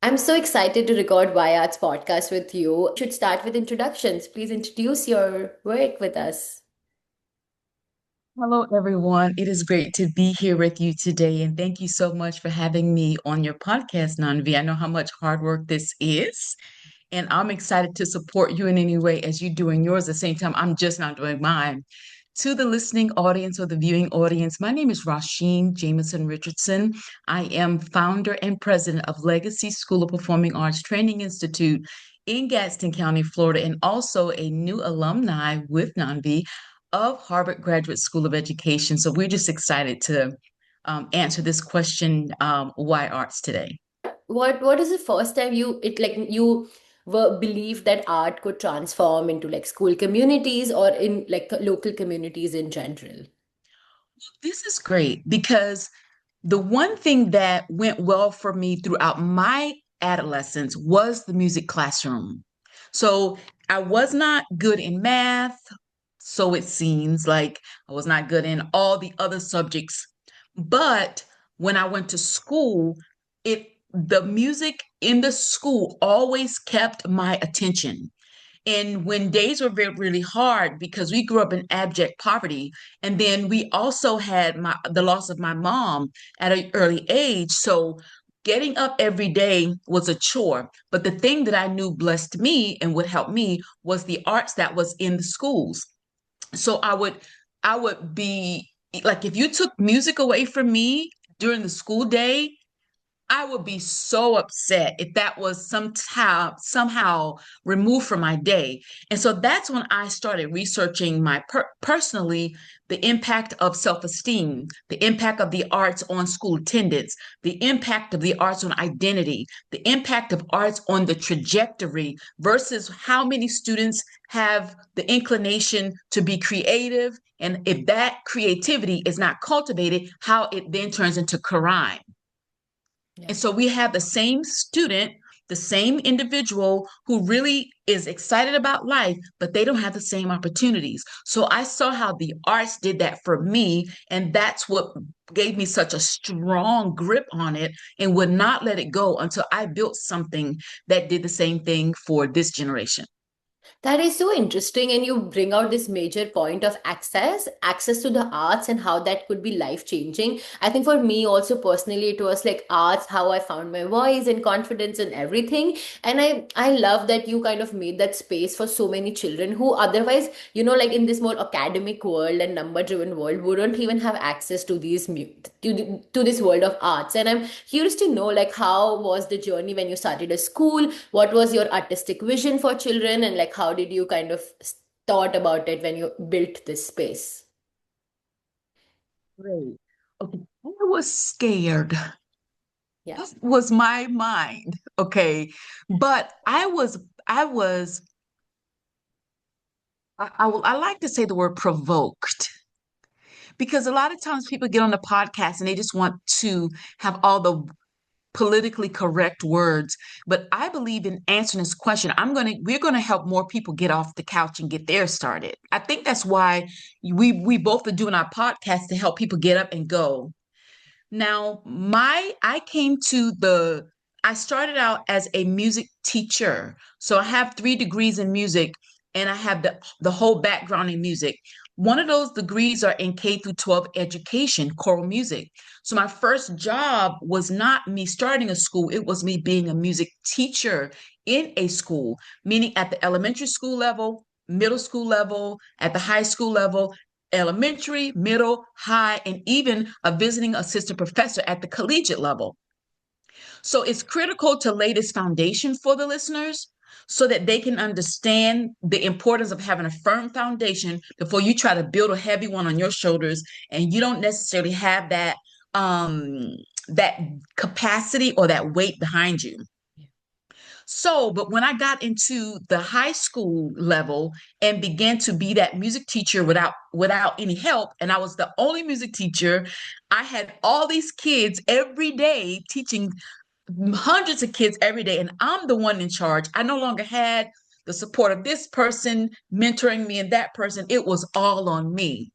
I'm so excited to record Why Arts podcast with you. Should start with introductions. Please introduce your work with us. Hello, everyone. It is great to be here with you today. And thank you so much for having me on your podcast, Nanvi. I know how much hard work this is. And I'm excited to support you in any way as you're doing yours. At the same time, I'm just not doing mine. To the listening audience or the viewing audience, my name is Rasheen Jamison-Richardson. I am founder and president of Legacy School of Performing Arts Training Institute in Gadsden County, Florida, and also a new alumni with Nanvi of Harvard Graduate School of Education. So we're just excited to answer this question, why arts today? What is the first time you were believed that art could transform into like school communities or in like local communities in general? This is great because the one thing that went well for me throughout my adolescence was the music classroom. So I was not good in math, so it seems like I was not good in all the other subjects. But when I went to school, it the music in the school always kept my attention. And when days were very, really hard because we grew up in abject poverty, and then we also had the loss of my mom at an early age. So getting up every day was a chore. But the thing that I knew blessed me and would help me was the arts that was in the schools. So I would be like, if you took music away from me during the school day, I would be so upset if that was somehow removed from my day. And so that's when I started researching my personally the impact of self-esteem, the impact of the arts on school attendance, the impact of the arts on identity, the impact of arts on the trajectory versus how many students have the inclination to be creative. And if that creativity is not cultivated, how it then turns into crime. Yeah. And so we have the same student, the same individual who really is excited about life, but they don't have the same opportunities. So I saw how the arts did that for me. And that's what gave me such a strong grip on it and would not let it go until I built something that did the same thing for this generation. That is so interesting, and you bring out this major point of access to the arts, and how that could be life changing. I think for me, also personally, it was like arts, how I found my voice and confidence and everything. And I love that you kind of made that space for so many children who otherwise, like in this more academic world and number driven world, wouldn't even have access to to this world of arts. And I'm curious to know, like, how was the journey when you started a school? What was your artistic vision for children, and like how did you kind of thought about it when you built this space? Great. Okay. I was scared. Yeah. That was my mind. Okay. But I like to say the word provoked because a lot of times people get on the podcast and they just want to have all the politically correct words. But I believe in answering this question. We're gonna help more people get off the couch and get theirs started. I think that's why we both are doing our podcast to help people get up and go. Now, I started out as a music teacher. So I have 3 degrees in music and I have the whole background in music. One of those degrees are in K through 12 education, choral music. So my first job was not me starting a school, it was me being a music teacher in a school, meaning at the elementary school level, middle school level, at the high school level, elementary, middle, high, and even a visiting assistant professor at the collegiate level. So it's critical to lay this foundation for the listeners so that they can understand the importance of having a firm foundation before you try to build a heavy one on your shoulders and you don't necessarily have that capacity or that weight behind you. So, but when I got into the high school level and began to be that music teacher without any help, and I was the only music teacher, I had all these kids every day teaching hundreds of kids every day, and I'm the one in charge. I no longer had the support of this person mentoring me and that person. It was all on me.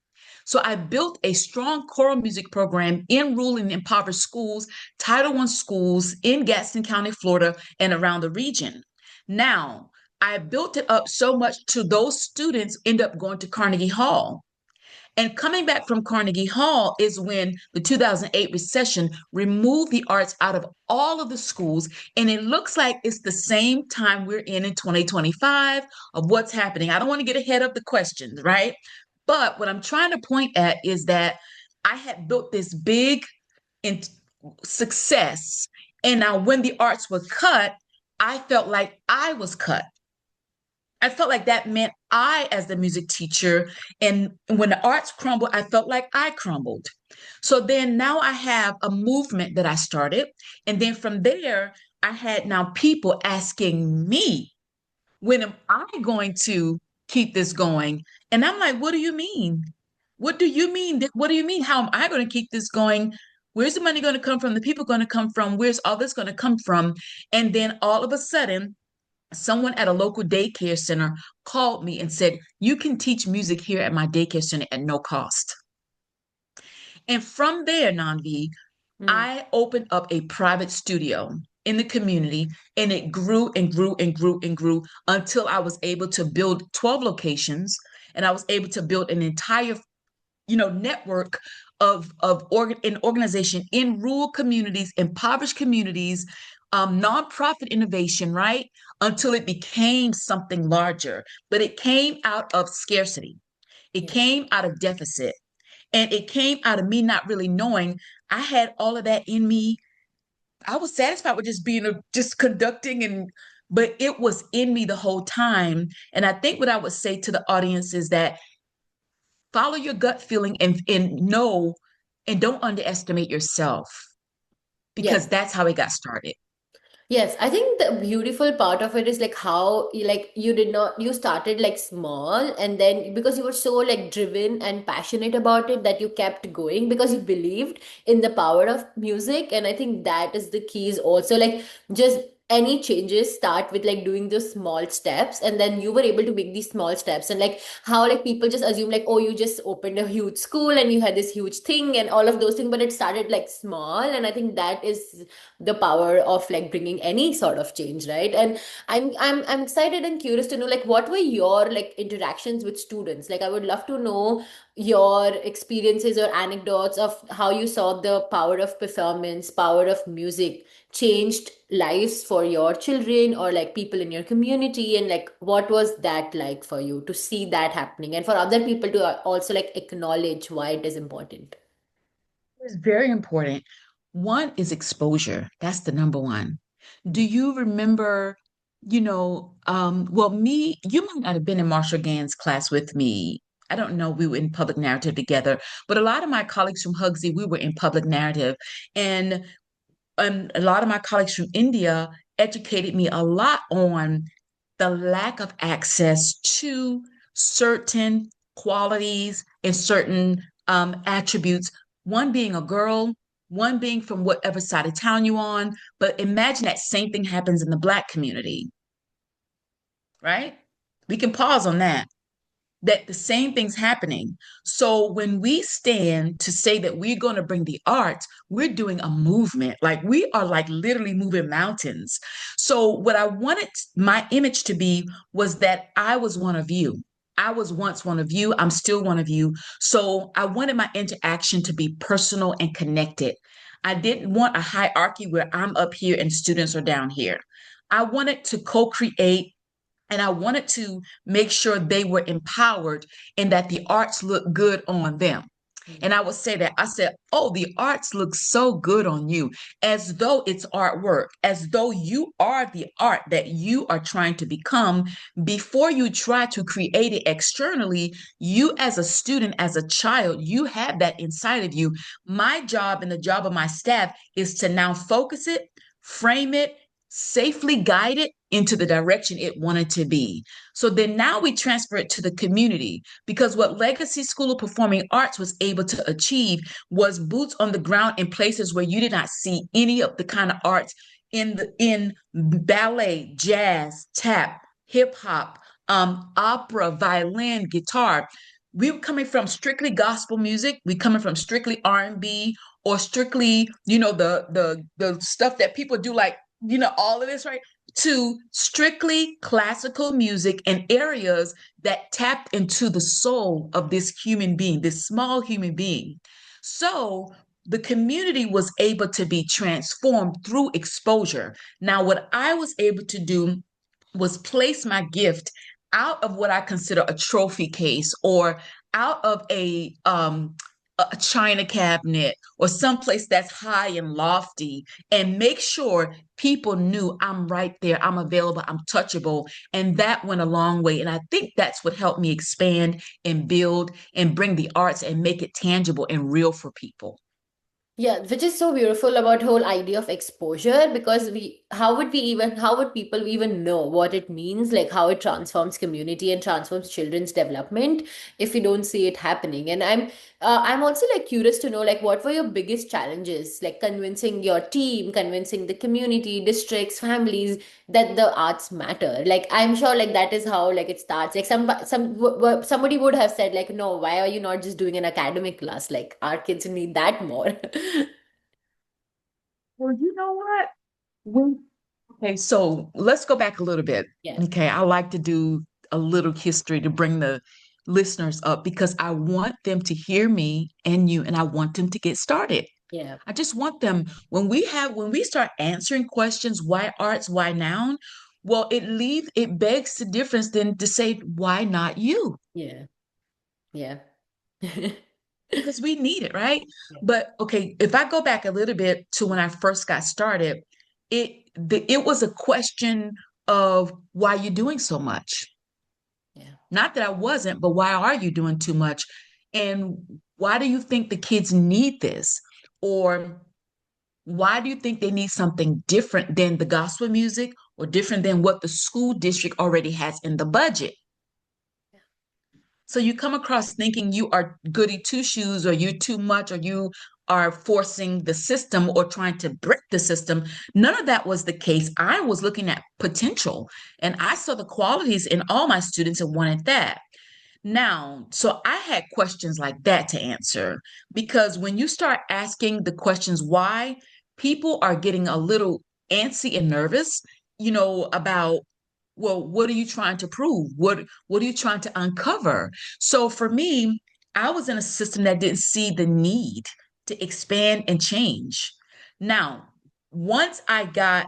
So I built a strong choral music program in rural and impoverished schools, Title I schools in Gaston County, Florida, and around the region. Now, I built it up so much to those students end up going to Carnegie Hall. And coming back from Carnegie Hall is when the 2008 recession removed the arts out of all of the schools. And it looks like it's the same time we're in 2025 of what's happening. I don't want to get ahead of the questions, right? But what I'm trying to point at is that I had built this big in success. And now when the arts were cut, I felt like I was cut. I felt like that meant I, as the music teacher, and when the arts crumbled, I felt like I crumbled. So then now I have a movement that I started. And then from there, I had now people asking me, when am I going to keep this going? And I'm like, what do you mean? What do you mean? What do you mean? How am I going to keep this going? Where's the money going to come from? The people going to come from? Where's all this going to come from? And then all of a sudden, someone at a local daycare center called me and said, you can teach music here at my daycare center at no cost. And from there, Nanvi, Mm. I opened up a private studio in the community, and it grew and grew and grew and grew until I was able to build 12 locations, and I was able to build an entire network of an organization in rural communities, impoverished communities, nonprofit innovation, right? Until it became something larger. But it came out of scarcity. It Yes. came out of deficit. And it came out of me not really knowing I had all of that in me. I was satisfied with just conducting, but it was in me the whole time. And I think what I would say to the audience is that follow your gut feeling and know and don't underestimate yourself, because Yes. that's how it got started. Yes, I think the beautiful part of it is like how like you did not you started like small, and then because you were so like driven and passionate about it that you kept going because you believed in the power of music. And I think that is the key is also like just any changes start with like doing those small steps, and then you were able to make these small steps. And like how like people just assume like, oh, you just opened a huge school and you had this huge thing and all of those things, but it started like small. And I think that is the power of like bringing any sort of change, right? And I'm excited and curious to know like what were your like interactions with students. Like I would love to know your experiences or anecdotes of how you saw the power of performance, power of music changed lives for your children or like people in your community. And like what was that like for you to see that happening and for other people to also like acknowledge why it is important. It's very important. One is exposure. That's the number one. Do Mm. you remember, well, you might not have been in Marshall Gann's class with me. I don't know. We were in public narrative together, but a lot of my colleagues from Hugsy, we were in public narrative. And a lot of my colleagues from India educated me a lot on the lack of access to certain qualities and certain attributes. One being a girl, one being from whatever side of town you're on. But imagine that same thing happens in the Black community, right? We can pause on that, that the same thing's happening. So when we stand to say that we're going to bring the arts, we're doing a movement. Like we are like literally moving mountains. So what I wanted my image to be was that I was one of you. I was once one of you. I'm still one of you. So I wanted my interaction to be personal and connected. I didn't want a hierarchy where I'm up here and students are down here. I wanted to co-create, and I wanted to make sure they were empowered and that the arts looked good on them. And I would say that I said, oh, the arts look so good on you, as though it's artwork, as though you are the art that you are trying to become. Before you try to create it externally, you as a student, as a child, you have that inside of you. My job and the job of my staff is to now focus it, frame it, safely guide it into the direction it wanted to be. So then now we transfer it to the community, because what Legacy School of Performing Arts was able to achieve was boots on the ground in places where you did not see any of the kind of arts in ballet, jazz, tap, hip hop, opera, violin, guitar. we were coming from strictly gospel music, we coming from strictly R&B, or strictly, the stuff that people do, like, all of this, right? To strictly classical music and areas that tapped into the soul of this human being, this small human being. So the community was able to be transformed through exposure. Now, what I was able to do was place my gift out of what I consider a trophy case, or out of a china cabinet, or someplace that's high and lofty, and make sure people knew I'm right there, I'm available, I'm touchable. And that went a long way. And I think that's what helped me expand and build and bring the arts and make it tangible and real for people. Yeah, which is so beautiful about whole idea of exposure, because how would people even know what it means, like how it transforms community and transforms children's development if we don't see it happening. And I'm also like curious to know, like, what were your biggest challenges, like convincing your team, convincing the community, districts, families that the arts matter. Like, I'm sure like that is how like it starts. Like somebody would have said like, no, why are you not just doing an academic class? Like our kids need that more. Well, you know what? When Okay, so let's go back a little bit. Yeah, Okay, I like to do a little history to bring the listeners up, because I want them to hear me and you, and I want them to get started. yeah, I just want them, when we start answering questions, why arts, why noun? Well, it begs the difference then to say, why not you? yeah, yeah. Because we need it, right? Yeah, But okay, if I go back a little bit to when I first got started, it was a question of, why you doing so much? yeah, Not that I wasn't, but why are you doing too much? And why do you think the kids need this? Or why do you think they need something different than the gospel music, or different than what the school district already has in the budget? So you come across thinking you are goody two shoes, or you too much, or you are forcing the system or trying to break the system. None of that was the case. I was looking at potential, and I saw the qualities in all my students and wanted that. Now, so I had questions like that to answer, because when you start asking the questions why, people are getting a little antsy and nervous, about, well, what are you trying to prove? What are you trying to uncover? So for me, I was in a system that didn't see the need to expand and change. Now, once I got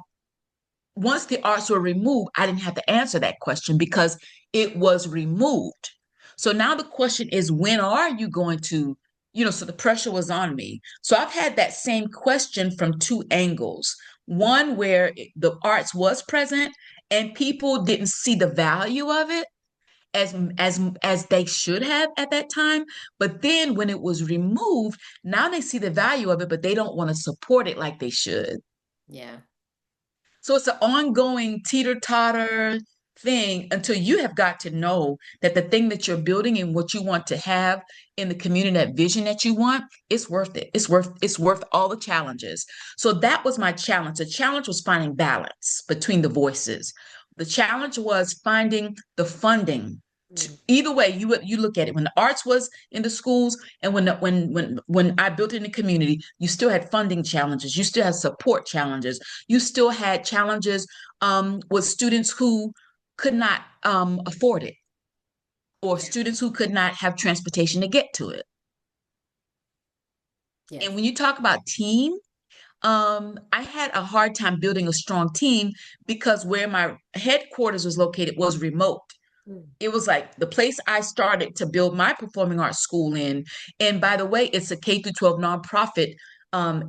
once the arts were removed, I didn't have to answer that question because it was removed. So now the question is, when are you going to, so the pressure was on me. So I've had that same question from two angles. One where the arts was present and people didn't see the value of it as they should have at that time. But then when it was removed, now they see the value of it, but they don't want to support it like they should. yeah, So it's an ongoing teeter-totter thing until you have got to know that the thing that you're building and what you want to have in the community, that vision that you want, it's worth it. It's worth all the challenges. So that was my challenge. The challenge was finding balance between the voices. The challenge was finding the funding. mm, Either way, you look at it. When the arts was in the schools, and when I built it in the community, you still had funding challenges. You still had support challenges. You still had challenges with students who could not afford it, or yeah, students who could not have transportation to get to it. And yes, when you talk about team, I had a hard time building a strong team because where my headquarters was located was remote. mm, It was like the place I started to build my performing arts school in. And by the way, it's a K through 12 nonprofit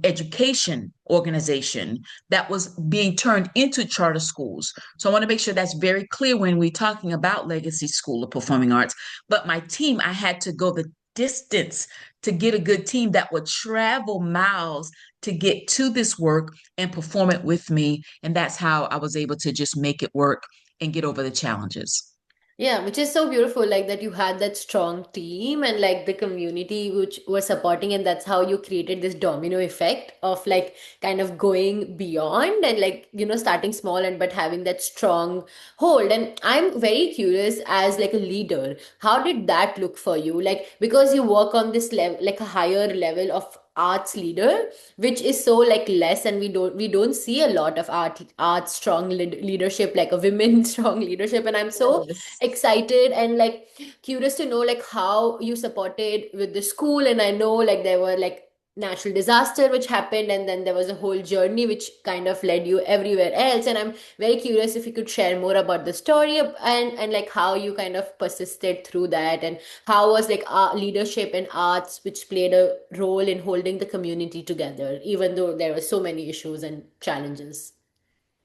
education organization that was being turned into charter schools. So I want to make sure that's very clear when we're talking about Legacy School of Performing Arts. But my team, I had to go the distance to get a good team that would travel miles to get to this work and perform it with me. And that's how I was able to just make it work and get over the challenges. Yeah, which is so beautiful, like that you had that strong team and like the community which were supporting, and that's how you created this domino effect of like kind of going beyond and like, starting small and but having that strong hold. And I'm very curious as like a leader, how did that look for you? Like, because you work on this level, like a higher level of arts leader, which is so like less, and we don't see a lot of art strong leadership, like a women strong leadership. And I'm so Yes. excited and like curious to know like how you supported with the school. And I know like there were like natural disaster which happened, and then there was a whole journey which kind of led you everywhere else. And I'm very curious if you could share more about the story and like how you kind of persisted through that, and how was like leadership and arts which played a role in holding the community together even though there were so many issues and challenges.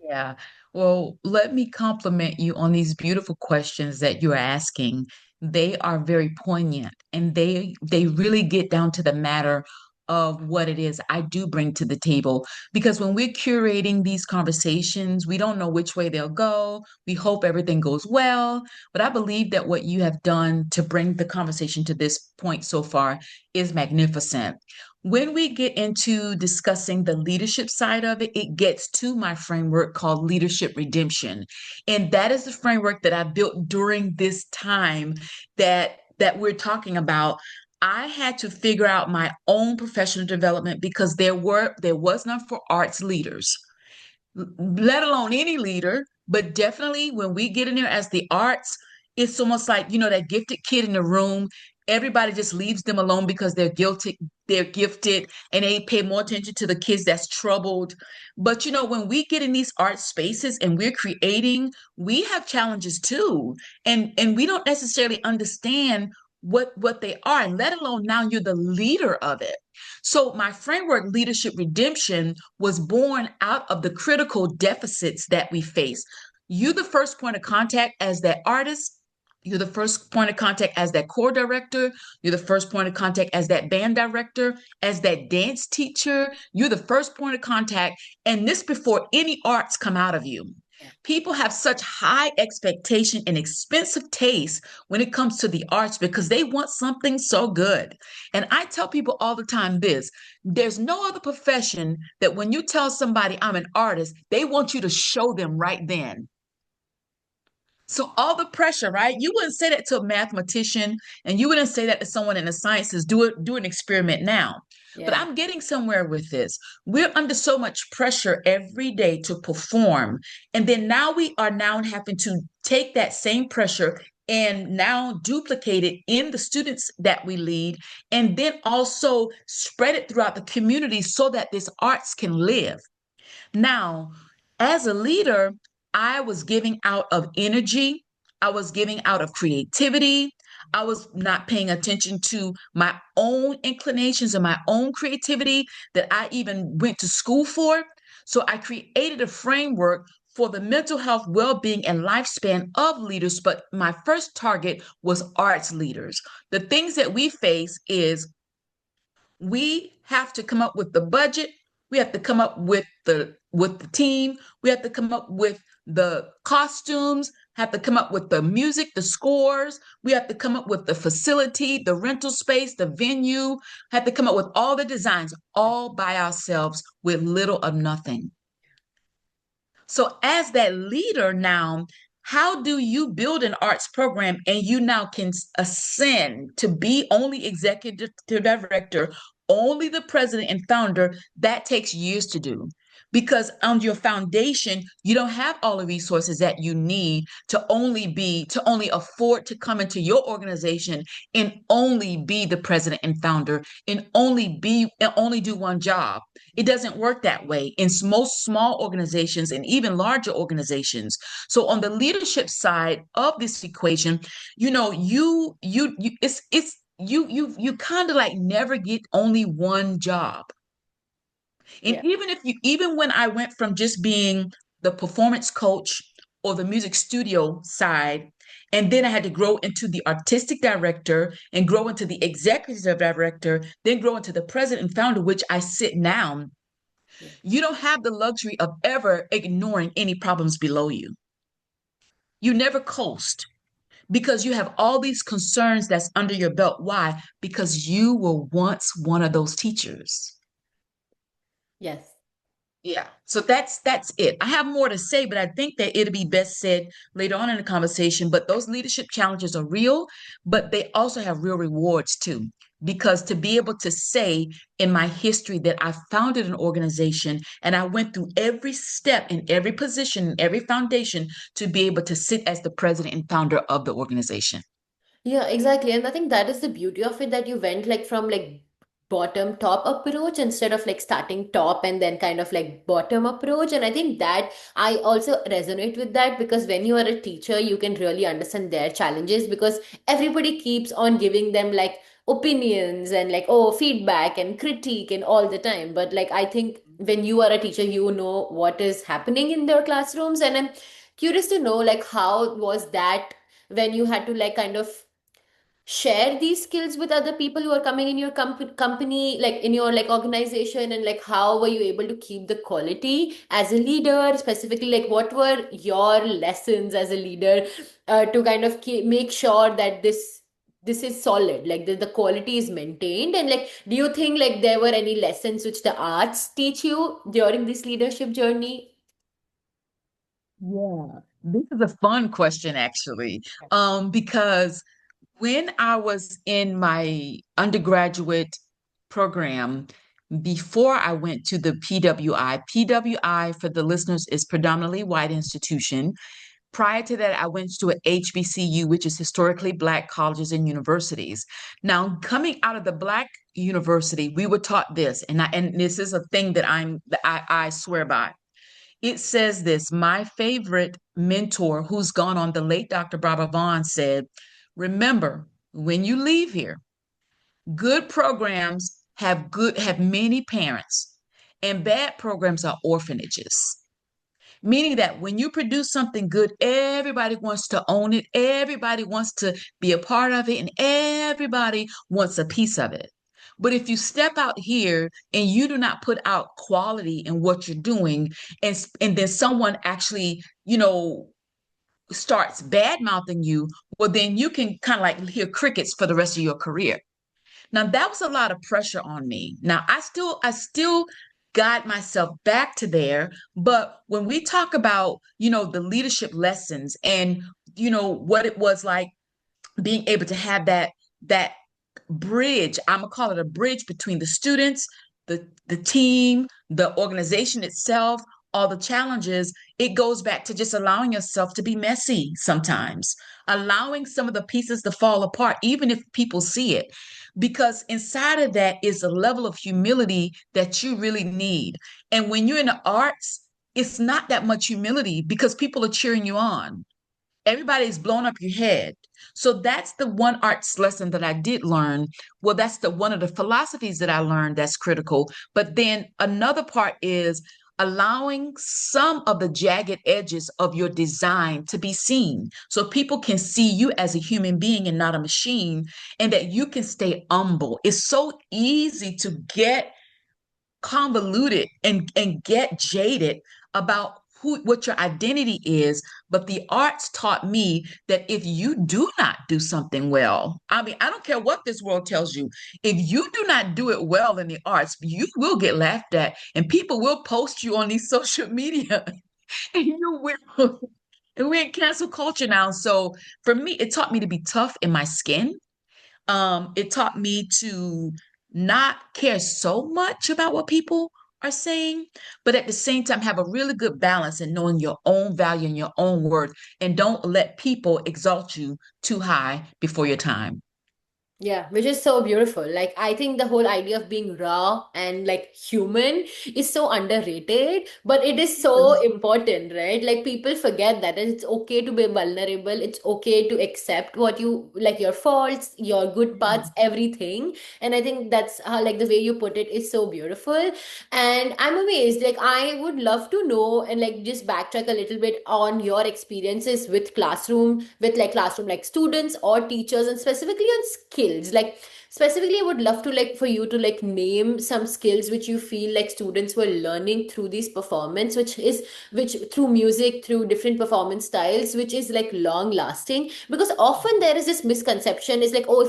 Yeah. Well, let me compliment you on these beautiful questions that you're asking. They are very poignant and they really get down to the matter of what it is I do bring to the table. Because when we're curating these conversations, we don't know which way they'll go. We hope everything goes well. But I believe that what you have done to bring the conversation to this point so far is magnificent. When we get into discussing the leadership side of it, it gets to my framework called leadership redemption. And that is the framework that I built during this time that we're talking about. I had to figure out my own professional development because there was none for arts leaders, let alone any leader. But definitely when we get in there as the arts, it's almost like, that gifted kid in the room. Everybody just leaves them alone because they're gifted, and they pay more attention to the kids that's troubled. But when we get in these art spaces and we're creating, we have challenges too. And we don't necessarily understand what they are, and let alone now you're the leader of it. So my framework, Leadership Redemption, was born out of the critical deficits that we face. You're the first point of contact as that artist. You're the first point of contact as that core director. You're the first point of contact as that band director, as that dance teacher. You're the first point of contact. And this before any arts come out of you. Yeah. People have such high expectation and expensive taste when it comes to the arts because they want something so good. And I tell people all the time this: there's no other profession that when you tell somebody I'm an artist, they want you to show them right then. So all the pressure, right? You wouldn't say that to a mathematician, and you wouldn't say that to someone in the sciences. Do an experiment now. But Yeah. I'm getting somewhere with this. We're under so much pressure every day to perform. And then now we are now having to take that same pressure and now duplicate it in the students that we lead, and then also spread it throughout the community so that this arts can live. Now, as a leader, I was giving out of energy, I was giving out of creativity. I was not paying attention to my own inclinations and my own creativity that I even went to school for. So I created a framework for the mental health, well-being, and lifespan of leaders. But my first target was arts leaders. The things that we face is we have to come up with the budget, we have to come up with the team, we have to come up with the costumes, have to come up with the music, the scores, we have to come up with the facility, the rental space, the venue, have to come up with all the designs all by ourselves with little or nothing. So, as that leader now, how do you build an arts program and you now can ascend to be only executive director, only the president and founder? That takes years to do because on your foundation, you don't have all the resources that you need to only afford to come into your organization and only be the president and founder and only do one job. It doesn't work that way in most small organizations and even larger organizations. So on the leadership side of this equation, you it's you kind of like never get only one job. And Yeah. even when I went from just being the performance coach or the music studio side, and then I had to grow into the artistic director and grow into the executive director, then grow into the president and founder, which I sit now. Yeah. You don't have the luxury of ever ignoring any problems below you. You never coast because you have all these concerns that's under your belt. Why? Because you were once one of those teachers. Yes. Yeah. So that's it. I have more to say, but I think that it'll be best said later on in the conversation. But those leadership challenges are real, but they also have real rewards too. Because to be able to say in my history that I founded an organization and I went through every step in every position, every foundation to be able to sit as the president and founder of the organization. Yeah, exactly. And I think that is the beauty of it, that you went like from like bottom top approach instead of like starting top and then kind of like bottom approach. And I think that I also resonate with that, because when you are a teacher, you can really understand their challenges, because everybody keeps on giving them like opinions and like, oh, feedback and critique and all the time. But like, I think when you are a teacher, you know what is happening in their classrooms. And I'm curious to know like, how was that when you had to like kind of share these skills with other people who are coming in your company, like in your like organization, and like how were you able to keep the quality as a leader? Specifically, like what were your lessons as a leader to kind of make sure that this is solid, like the quality is maintained? And like, do you think like there were any lessons which the arts teach you during this leadership journey? Yeah, this is a fun question actually, because when I was in my undergraduate program, before I went to the PWI, for the listeners, is predominantly white institution. Prior to that, I went to a HBCU, which is historically Black colleges and universities. Now, coming out of the Black university, we were taught this, and this is a thing that I swear by. It says this. My favorite mentor, who's gone on, the late Dr. Barbara Vaughn, said, remember, when you leave here, good programs have many parents, and bad programs are orphanages. Meaning that when you produce something good, everybody wants to own it, everybody wants to be a part of it, and everybody wants a piece of it. But if you step out here and you do not put out quality in what you're doing, and then someone actually, starts bad mouthing you, well, then you can kind of like hear crickets for the rest of your career. Now that was a lot of pressure on me. Now I still guide myself back to there, but when we talk about, the leadership lessons and what it was like being able to have that bridge, I'm gonna call it a bridge between the students, the team, the organization itself, all the challenges. It goes back to just allowing yourself to be messy sometimes, allowing some of the pieces to fall apart, even if people see it. Because inside of that is a level of humility that you really need. And when you're in the arts, it's not that much humility because people are cheering you on. Everybody's blown up your head. So that's the one arts lesson that I did learn. Well, that's the one of the philosophies that I learned that's critical. But then another part is allowing some of the jagged edges of your design to be seen so people can see you as a human being and not a machine, and that you can stay humble. It's so easy to get convoluted and get jaded about what your identity is. But the arts taught me that if you do not do something well, I mean, I don't care what this world tells you, if you do not do it well in the arts, you will get laughed at and people will post you on these social media and you will. And we're in cancel culture now. So for me, it taught me to be tough in my skin. It taught me to not care so much about what people are saying, but at the same time have a really good balance in knowing your own value and your own worth, and don't let people exalt you too high before your time. Yeah, which is so beautiful. Like, I think the whole idea of being raw and like human is so underrated, but it is so important, right? Like, people forget that it's okay to be vulnerable. It's okay to accept what you like, your faults, your good parts, everything. And I think that's how, like, the way you put it is so beautiful. And I'm amazed. Like, I would love to know and like just backtrack a little bit on your experiences with classroom, like students or teachers, and specifically on skills. Like specifically, I would love to like for you to like name some skills which you feel like students were learning through these performance, which through music, through different performance styles, which is like long lasting. Because often there is this misconception, is like, oh,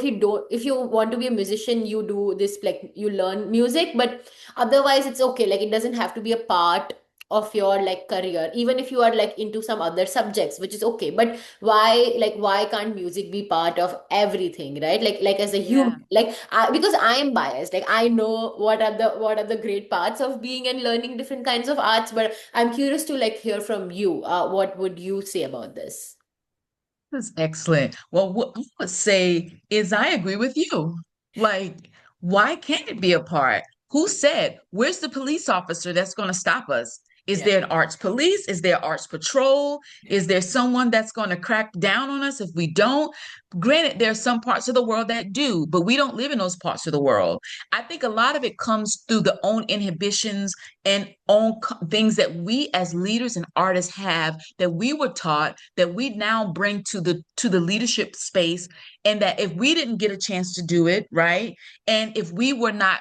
if you want to be a musician, you do this, like you learn music, but otherwise it's okay, like it doesn't have to be a part of your like career, even if you are like into some other subjects, which is okay. But why can't music be part of everything, right? Like as a human, Yeah. like because I am biased, like I know what are the great parts of being and learning different kinds of arts, but I'm curious to like hear from you. What would you say about this? That's excellent. Well, what I would say is I agree with you. Like, why can't it be a part? Who said, where's the police officer that's going to stop us? Is Yeah. there an arts police? Is there arts patrol? Is there someone that's going to crack down on us if we don't? Granted, there are some parts of the world that do, but we don't live in those parts of the world. I think a lot of it comes through the own inhibitions and things that we as leaders and artists have that we were taught that we now bring to the leadership space, and that if we didn't get a chance to do it right, and if we were not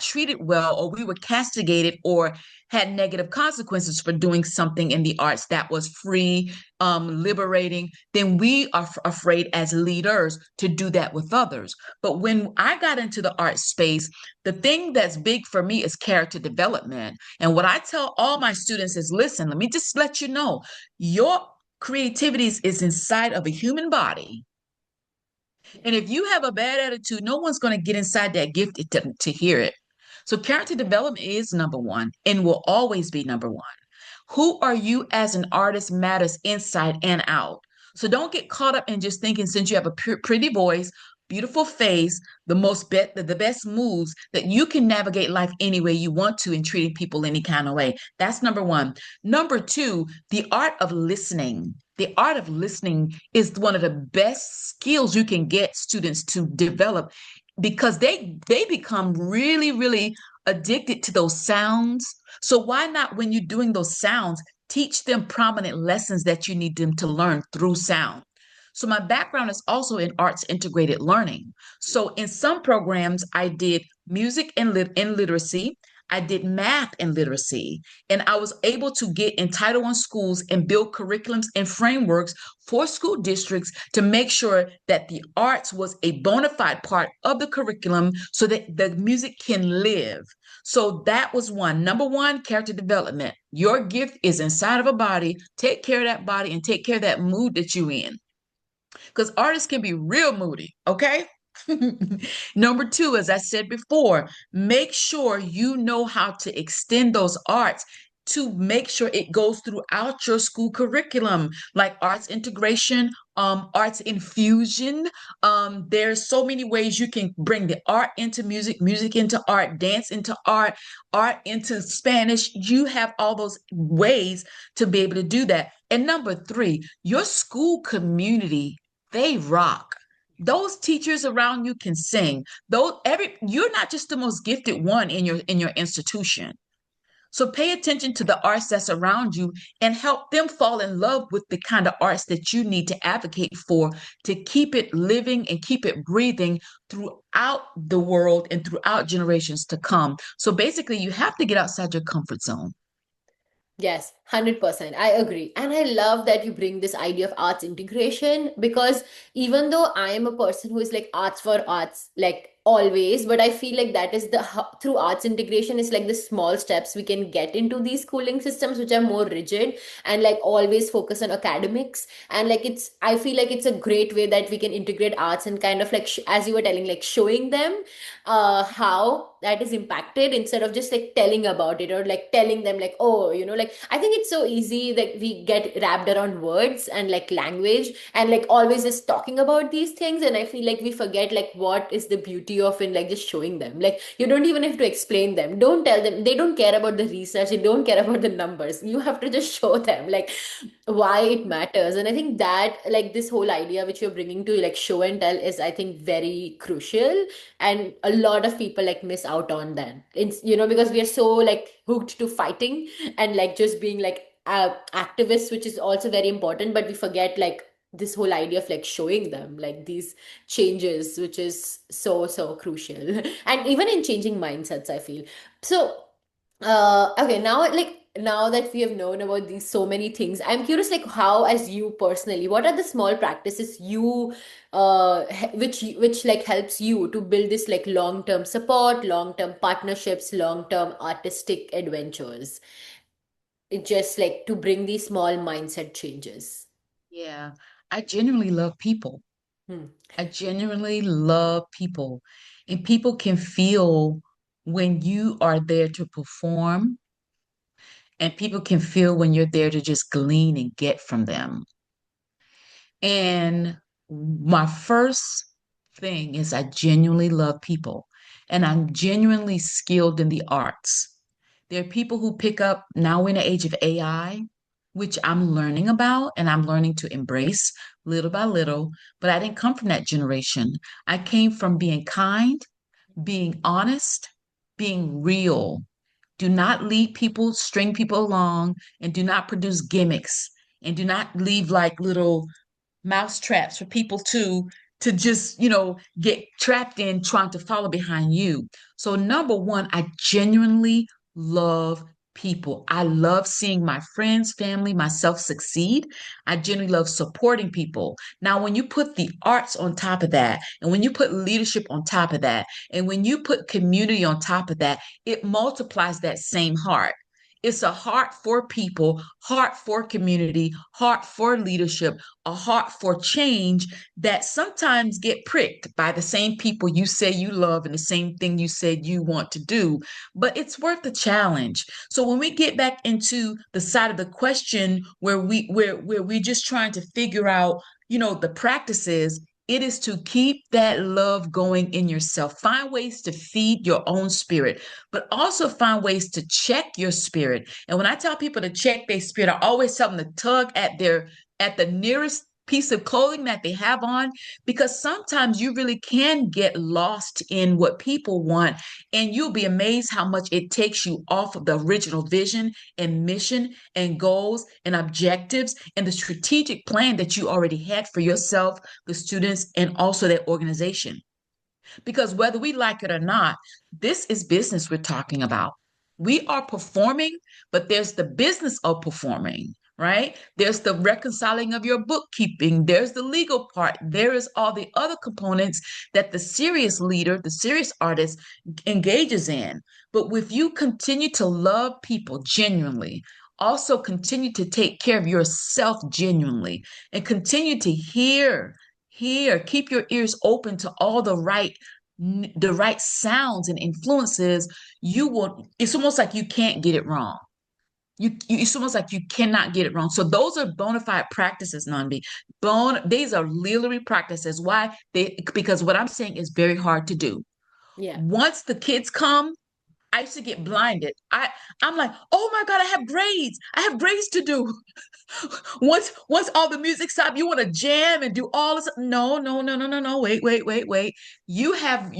treated well, or we were castigated or had negative consequences for doing something in the arts that was free, liberating, then we are afraid as leaders to do that with others. But when I got into the art space, the thing that's big for me is character development. And what I tell all my students is, listen, let me just let you know, your creativity is inside of a human body. And if you have a bad attitude, no one's going to get inside that gift to hear it. So character development is number one and will always be number one. Who are you as an artist matters inside and out. So don't get caught up in just thinking, since you have a pretty voice, beautiful face, the best moves, that you can navigate life any way you want to, and treating people any kind of way. That's number one. Number two, the art of listening. The art of listening is one of the best skills you can get students to develop, because they become really addicted to those sounds. So why not, when you're doing those sounds, teach them prominent lessons that you need them to learn through sound. So my background is also in arts integrated learning. So in some programs, I did music and literacy. I did math and literacy, and I was able to get in Title I schools and build curriculums and frameworks for school districts to make sure that the arts was a bona fide part of the curriculum so that the music can live. So that was one. Number one, character development. Your gift is inside of a body. Take care of that body and take care of that mood that you're in, because artists can be real moody, okay? Number two, as I said before, make sure you know how to extend those arts to make sure it goes throughout your school curriculum, like arts integration, arts infusion. There's so many ways you can bring the art into music, music into art, dance into art, art into Spanish. You have all those ways to be able to do that. And number three, your school community, they rock. Those teachers around you can sing. You're not just the most gifted one in your institution. So pay attention to the arts that's around you and help them fall in love with the kind of arts that you need to advocate for, to keep it living and keep it breathing throughout the world and throughout generations to come. So basically, you have to get outside your comfort zone. Yes, 100%. I agree. And I love that you bring this idea of arts integration, because even though I am a person who is like arts for arts, like always, but I feel like that is through arts integration is like the small steps we can get into these schooling systems, which are more rigid and like always focus on academics. And like I feel like it's a great way that we can integrate arts and kind of like, as you were telling, like showing them how that is impacted, instead of just like telling about it or like telling them like, oh, like I think it's so easy that we get wrapped around words and like language and like always just talking about these things, and I feel like we forget like what is the beauty of in like just showing them. Like you don't even have to explain them, don't tell them, they don't care about the research, they don't care about the numbers, you have to just show them like why it matters. And I think that like this whole idea which you're bringing to like show and tell is, I think, very crucial, and a lot of people like miss out on that. It's, because we are so like hooked to fighting and like just being like activists, which is also very important, but we forget like this whole idea of like showing them like these changes, which is so so crucial. And even in changing mindsets, I feel. So okay, now like now that we have known about these so many things, I'm curious like how, as you personally, what are the small practices you which like helps you to build this like long-term support, long-term partnerships, long-term artistic adventures? It just like to bring these small mindset changes. Yeah, I genuinely love people. Hmm. I genuinely love people. And people can feel when you are there to perform, and people can feel when you're there to just glean and get from them. And my first thing is I genuinely love people and I'm genuinely skilled in the arts. There are people who pick up now in the age of AI, which I'm learning about and I'm learning to embrace little by little, but I didn't come from that generation. I came from being kind, being honest, being real. Do not lead people, string people along, and do not produce gimmicks and do not leave like little mouse traps for people to just get trapped in trying to follow behind you. So number one, I genuinely love people. I love seeing my friends, family, myself succeed. I genuinely love supporting people. Now when you put the arts on top of that, and when you put leadership on top of that, and when you put community on top of that, it multiplies that same heart. It's a heart for people, heart for community, heart for leadership, a heart for change that sometimes get pricked by the same people you say you love and the same thing you said you want to do. But it's worth the challenge. So when we get back into the side of the question where we're just trying to figure out, the practices, it is to keep that love going in yourself. Find ways to feed your own spirit, but also find ways to check your spirit. And when I tell people to check their spirit, I always tell them to tug at the nearest piece of clothing that they have on, because sometimes you really can get lost in what people want, and you'll be amazed how much it takes you off of the original vision and mission and goals and objectives and the strategic plan that you already had for yourself, the students, and also that organization. Because whether we like it or not, this is business we're talking about. We are performing, but there's the business of performing, right? There's the reconciling of your bookkeeping, there's the legal part, there is all the other components that the serious leader, the serious artist engages in. But if you continue to love people genuinely, also continue to take care of yourself genuinely, and continue to keep your ears open to all the right sounds and influences, you will it's almost like you can't get it wrong. It's almost like you cannot get it wrong. So those are bona fide practices, Nanbi. These are literally practices. Why? Because what I'm saying is very hard to do. Yeah. Once the kids come, I used to get blinded. I'm like, oh my God, I have grades. I have grades to do. Once all the music stops, you want to jam and do all this. No, no, no, no, no, no. Wait, wait, wait, wait. You have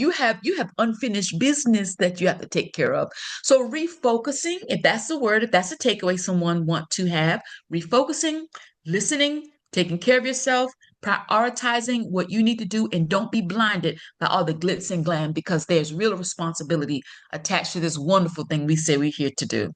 unfinished business that you have to take care of. So refocusing, if that's the word, if that's a takeaway someone want to have, refocusing, listening, taking care of yourself, prioritizing what you need to do, and don't be blinded by all the glitz and glam, because there's real responsibility attached to this wonderful thing we say we're here to do.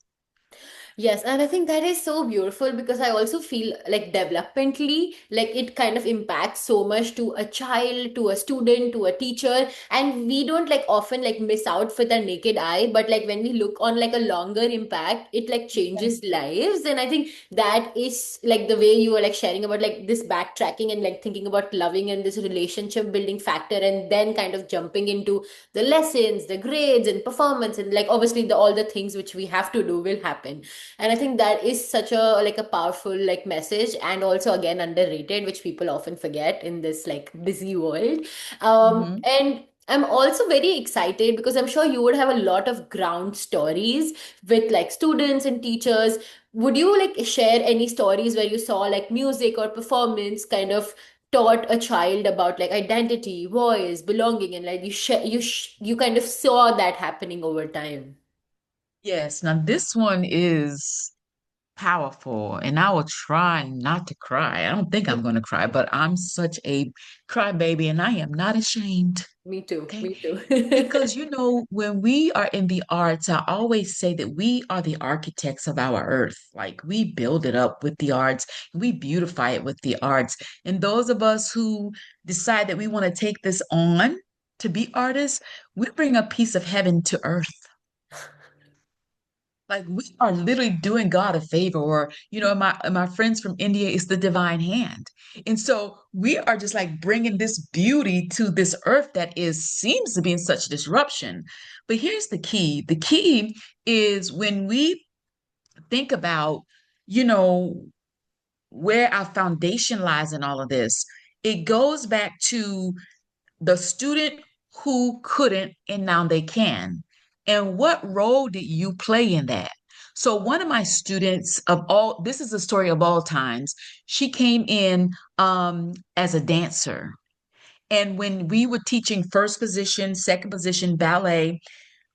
Yes, and I think that is so beautiful because I also feel like developmentally, like it kind of impacts so much to a child, to a student, to a teacher, and we don't like often like miss out with our naked eye, but like when we look on like a longer impact, it like changes lives, and I think that is like the way you were like sharing about like this backtracking and like thinking about loving and this relationship building factor, and then kind of jumping into the lessons, the grades, and performance, and like obviously the all the things which we have to do will happen. And I think that is such a like a powerful like message, and also again underrated, which people often forget in this like busy world. Mhm. And I'm also very excited because I'm sure you would have a lot of ground stories with like students and teachers. Would you like share any stories where you saw like music or performance kind of taught a child about like identity, voice, belonging, and like you kind of saw that happening over time? Yes. Now this one is powerful, and I will try not to cry. I don't think I'm going to cry, but I'm such a crybaby, and I am not ashamed. Me too. Okay. Me too. Because, when we are in the arts, I always say that we are the architects of our earth. Like we build it up with the arts, we beautify it with the arts. And those of us who decide that we want to take this on to be artists, we bring a piece of heaven to earth. Like we are literally doing God a favor, or my friends from India, it's the divine hand. And so we are just like bringing this beauty to this earth that is seems to be in such disruption. But here's the key. The key is when we think about, you know, where our foundation lies in all of this, it goes back to the student who couldn't and now they can. And what role did you play in that? So one of my students this is a story of all times. She came in as a dancer. And when we were teaching first position, second position, ballet,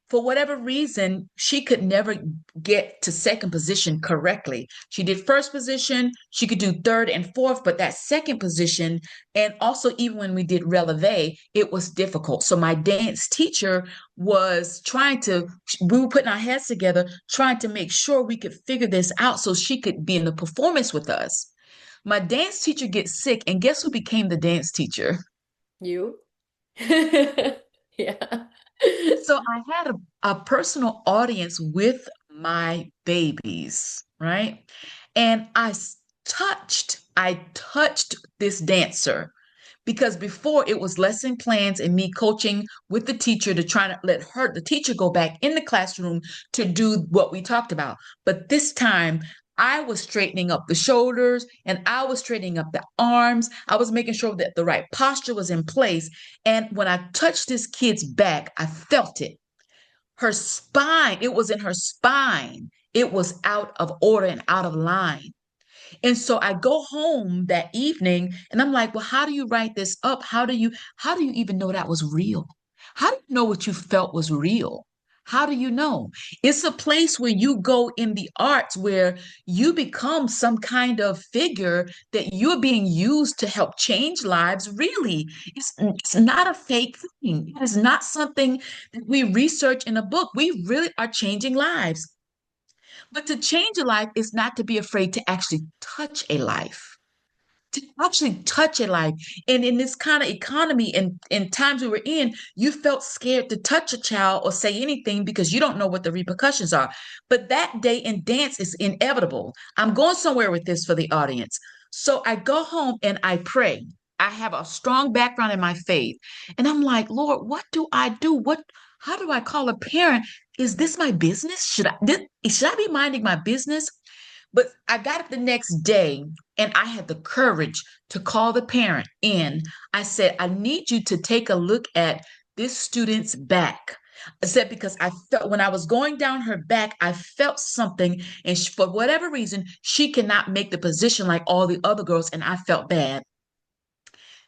for whatever reason, she could never get to second position correctly. She did first position, she could do third and fourth, but that second position, and also even when we did releve, it was difficult. So my dance teacher was we were putting our heads together, trying to make sure we could figure this out so she could be in the performance with us. My dance teacher gets sick, and guess who became the dance teacher? You? Yeah. So I had a personal audience with my babies, right? And I touched this dancer because before it was lesson plans and me coaching with the teacher to try to let the teacher go back in the classroom to do what we talked about. But this time I was straightening up the shoulders and I was straightening up the arms. I was making sure that the right posture was in place. And when I touched this kid's back, I felt it. Her spine, it was in her spine. It was out of order and out of line. And so I go home that evening and I'm like, well, how do you write this up? How do you even know that was real? How do you know what you felt was real? How do you know? It's a place where you go in the arts where you become some kind of figure that you're being used to help change lives, really. It's not a fake thing. It is not something that we research in a book. We really are changing lives. But to change a life is not to be afraid to actually touch a life, to actually touch a life. And in this kind of economy and in times we were in, you felt scared to touch a child or say anything because you don't know what the repercussions are. But that day in dance is inevitable. I'm going somewhere with this for the audience. So I go home and I pray. I have a strong background in my faith. And I'm like, Lord, what do I do? How do I call a parent? Is this my business? Should I be minding my business? But I got up the next day and I had the courage to call the parent in. I said, I need you to take a look at this student's back. I said, because I felt when I was going down her back, I felt something. And for whatever reason, she cannot make the position like all the other girls. And I felt bad.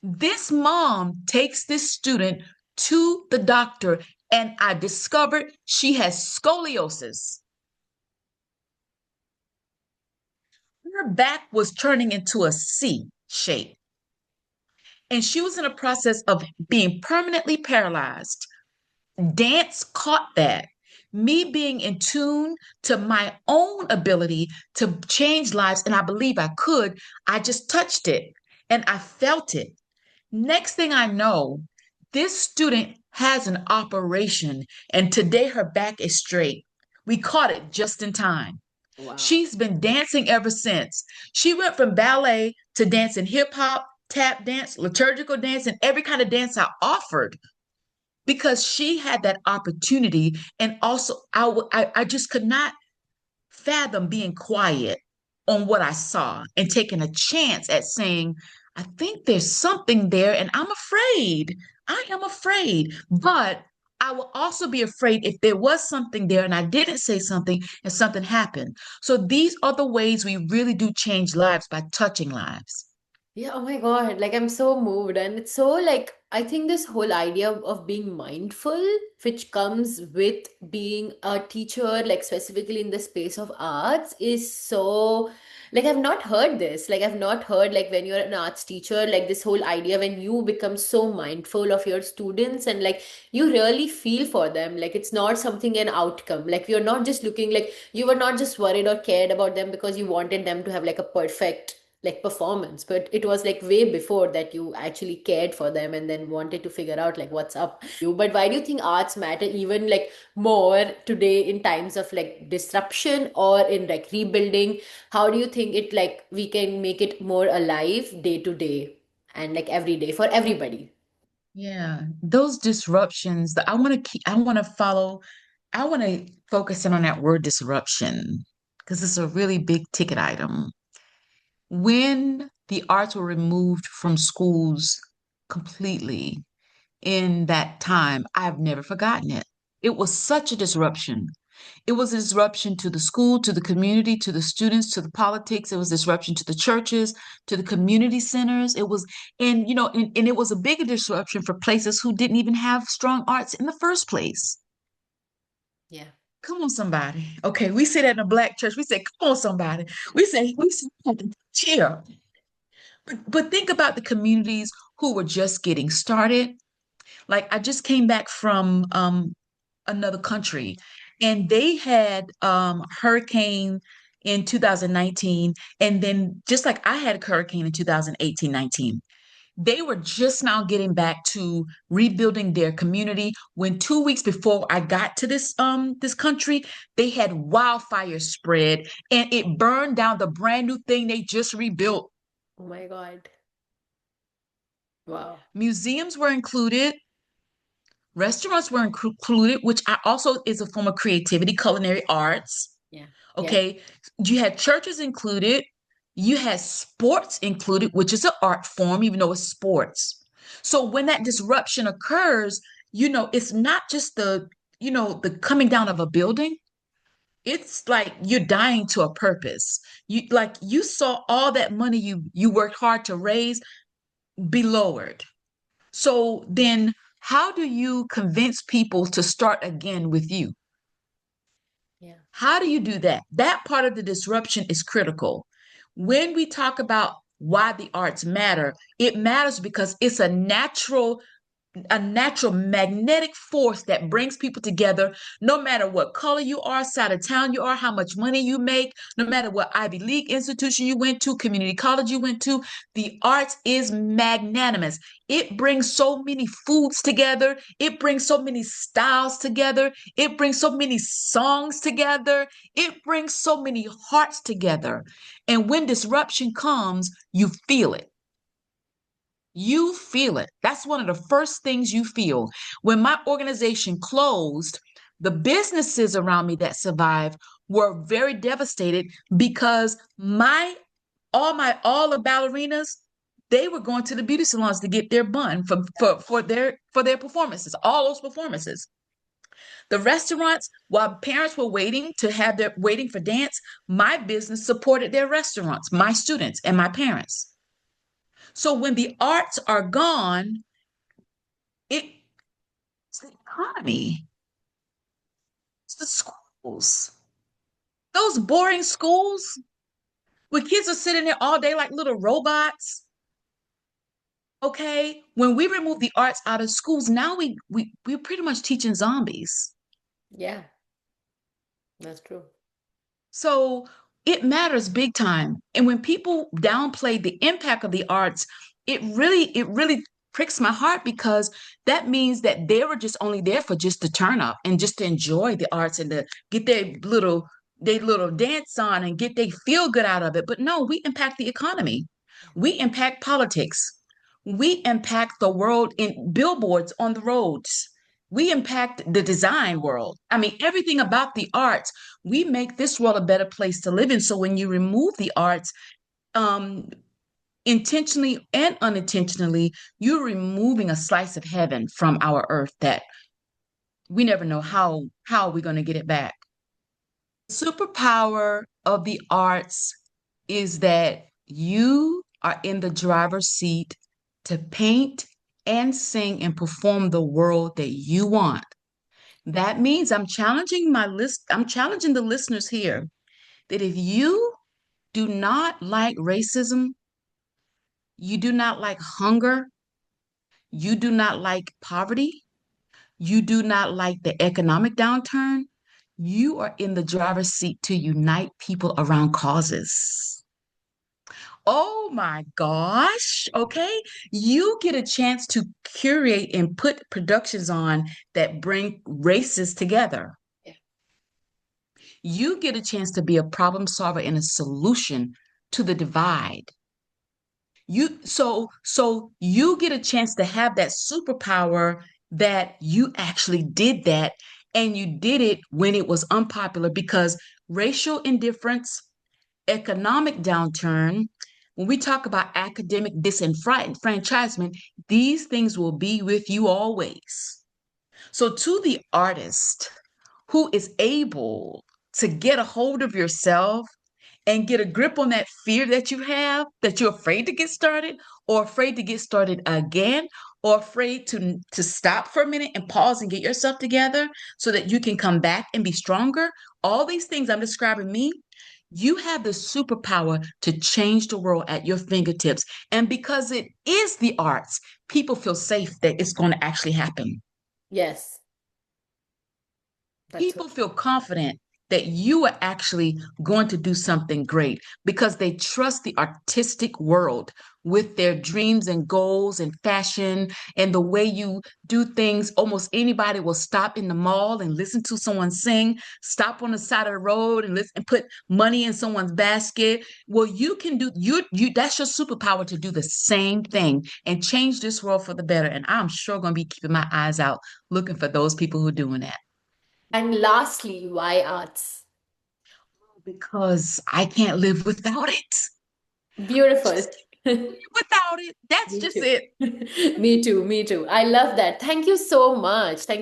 This mom takes this student to the doctor, and I discovered she has scoliosis. Her back was turning into a C shape, and she was in a process of being permanently paralyzed. Dance caught that. Me being in tune to my own ability to change lives, and I believe I could, I just touched it and I felt it. Next thing I know, this student has an operation, and today her back is straight. We caught it just in time. Wow. She's been dancing ever since. She went from ballet to dancing hip hop, tap dance, liturgical dance, and every kind of dance I offered because she had that opportunity. And also, I just could not fathom being quiet on what I saw and taking a chance at saying, I think there's something there, and I'm afraid. I am afraid. But I will also be afraid if there was something there and I didn't say something and something happened. So these are the ways we really do change lives by touching lives. Yeah, oh my God. Like I'm so moved. And it's so like I think this whole idea of being mindful, which comes with being a teacher, like specifically in the space of arts, is so like I've not heard this. Like I've not heard like when you're an arts teacher, like this whole idea when you become so mindful of your students and like you really feel for them. Like it's not something an outcome. Like you're not just looking like you were not just worried or cared about them because you wanted them to have like a perfect like performance, but it was like way before that you actually cared for them and then wanted to figure out like what's up you. But why do you think arts matter even like more today in times of like disruption or in like rebuilding? How do you think it like we can make it more alive day to day and like every day for everybody? Yeah, those disruptions that I want to keep, I want to follow, I want to focus in on that word disruption because it's a really big ticket item. When the arts were removed from schools completely in that time, I've never forgotten it. It was such a disruption. It was a disruption to the school, to the community, to the students, to the politics. It was disruption to the churches, to the community centers. It was, and and it was a bigger disruption for places who didn't even have strong arts in the first place. Yeah. Come on, somebody. Okay, we say that in a black church. We say, come on, somebody. We say, cheer. But think about the communities who were just getting started. Like I just came back from another country, and they had hurricane in 2019, and then just like I had a hurricane in 2018, 19. They were just now getting back to rebuilding their community when 2 weeks before I got to this country, they had wildfires spread and it burned down the brand new thing they just rebuilt. Oh my God. Wow. Museums were included, restaurants were included, which I also is a form of creativity, culinary arts. Yeah. Yeah. Okay. You had churches included, you had sports included, which is an art form, even though it's sports. So when that disruption occurs, it's not just the coming down of a building. It's like you're dying to a purpose. You saw all that money you worked hard to raise be lowered. So then how do you convince people to start again with you? Yeah. How do you do that? That part of the disruption is critical. When we talk about why the arts matter, it matters because it's a natural magnetic force that brings people together, no matter what color you are, side of town you are, how much money you make, no matter what Ivy League institution you went to, community college you went to. The arts is magnanimous. It brings so many foods together. It brings so many styles together. It brings so many songs together. It brings so many hearts together. And when disruption comes, you feel it. You feel it. That's one of the first things you feel. When my organization closed, the businesses around me that survived were very devastated because all the ballerinas, they were going to the beauty salons to get their bun for their performances, all those performances. The restaurants, while parents were waiting for dance, my business supported their restaurants, my students and my parents. So when the arts are gone, it's the economy, it's the schools. Those boring schools where kids are sitting there all day like little robots. Okay. When we remove the arts out of schools, now we're pretty much teaching zombies. Yeah. That's true. So it matters big time. And when people downplay the impact of the arts, it really pricks my heart because that means that they were just only there for just to turn up and just to enjoy the arts and to get their little dance on and get their feel good out of it. But no, we impact the economy. We impact politics. We impact the world in billboards on the roads. We impact the design world. I mean, everything about the arts, we make this world a better place to live in. So when you remove the arts, um, intentionally and unintentionally, you're removing a slice of heaven from our earth that we never know how we're going to get it back. The superpower of the arts is that you are in the driver's seat to paint and sing and perform the world that you want. That means I'm challenging the listeners here that if you do not like racism, you do not like hunger, you do not like poverty, you do not like the economic downturn, you are in the driver's seat to unite people around causes. Oh my gosh. Okay. You get a chance to curate and put productions on that bring races together. Yeah. You get a chance to be a problem solver and a solution to the divide. So you get a chance to have that superpower that you actually did that, and you did it when it was unpopular because racial indifference, economic downturn, when we talk about academic disenfranchisement, these things will be with you always. So, to the artist who is able to get a hold of yourself and get a grip on that fear that you have, that you're afraid to get started, or afraid to get started again, or afraid to stop for a minute and pause and get yourself together so that you can come back and be stronger. All these things I'm describing me, you have the superpower to change the world at your fingertips. And because it is the arts, people feel safe that it's going to actually happen. Yes, that's so People feel confident that you are actually going to do something great because they trust the artistic world with their dreams and goals and fashion and the way you do things. Almost anybody will stop in the mall and listen to someone sing, stop on the side of the road and listen and put money in someone's basket. Well, you can do you that's your superpower to do the same thing and change this world for the better. And I'm sure going to be keeping my eyes out looking for those people who are doing that. And lastly, why arts? Because I can't live without it. Beautiful. Just can't live without it. That's Me just too. it. Me too. Me too. I love that. Thank you so much. Thank